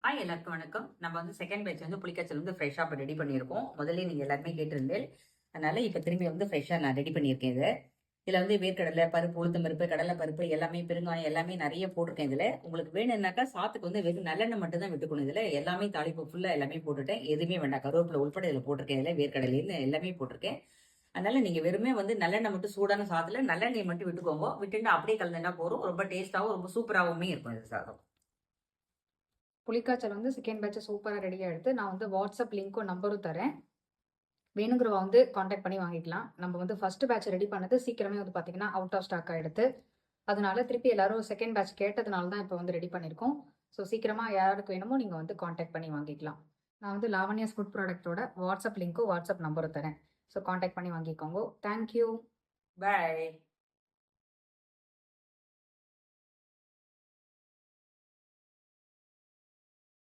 எல்லாருக்கும் வணக்கம். நம்ம வந்து செகண்ட் பேட்ச் வந்து புளிக்காய்ச்சல் வந்து ஃப்ரெஷ்ஷாக இப்போ ரெடி பண்ணியிருக்கோம். முதல்ல நீங்கள் எல்லாருமே கேட்டிருந்தேன். அதனால இப்போ திரும்பி வந்து ஃப்ரெஷ்ஷாக நான் ரெடி பண்ணியிருக்கேன். இதில் வந்து வேர்க்கடலை பருப்பு, உளுத்தம் பருப்பு, கடலை பருப்பு எல்லாமே, பெருங்காயம் எல்லாமே நிறைய போட்டிருக்கேன். இதில் உங்களுக்கு வேணும்னாக்கா சாத்துக்கு வந்து வெறும் நல்லெண்ணெய் மட்டும் தான் விட்டுக்கணும். இதில் எல்லாமே தாளிப்பு ஃபுல்லாக எல்லாமே போட்டுட்டேன். எதுவுமே வேண்டாம். கருவேப்பிலை உள்பட இதில் போட்டிருக்கேன். இதில் வேர்க்கடலைன்னு எல்லாமே போட்டிருக்கேன். அதனால நீங்கள் வெறுமே வந்து நல்லெண்ணெய் மட்டும் சூடான சாதத்தில் நல்லெண்ணெய் மட்டும் விட்டுக்கோங்க. விட்டுட்டு அப்படியே கலந்துனா போகிறோம். ரொம்ப டேஸ்ட்டாகவும் ரொம்ப சூப்பராகவுமே இருக்கும் இந்த சாதம். புளிக்காய்ச்சல் வந்து செகண்ட் பேட்ச் சூப்பராக ரெடியாக எடுத்து நான் வந்து வாட்ஸ்அப் லிங்க்கும் நம்பரும் தரேன். வேணுங்கிறவ வந்து காண்டாக்ட் பண்ணி வாங்கிக்கலாம். நம்ம வந்து ஃபர்ஸ்ட் பேட்ச் ரெடி பண்ணது சீக்கிரமே வந்து பார்த்தீங்கன்னா அவுட் ஆஃப் ஸ்டாக் ஆகிடுது. அதனால திருப்பி எல்லாரும் செகண்ட் பேட்ச் கேட்டதுனால தான் இப்போ வந்து ரெடி பண்ணியிருக்கோம். ஸோ சீக்கிரமாக யாருக்கு வேணுமோ நீங்கள் வந்து காண்டாக்ட் பண்ணி வாங்கிக்கலாம். நான் வந்து லாவண்யாஸ் ஃபுட் ப்ராடக்ட்டோட வாட்ஸ்அப் லிங்க்கும் வாட்ஸ்அப் நம்பரும் தரேன். ஸோ காண்டாக்ட் பண்ணி வாங்கிக்கோங்க. தேங்க்யூ. பாய்.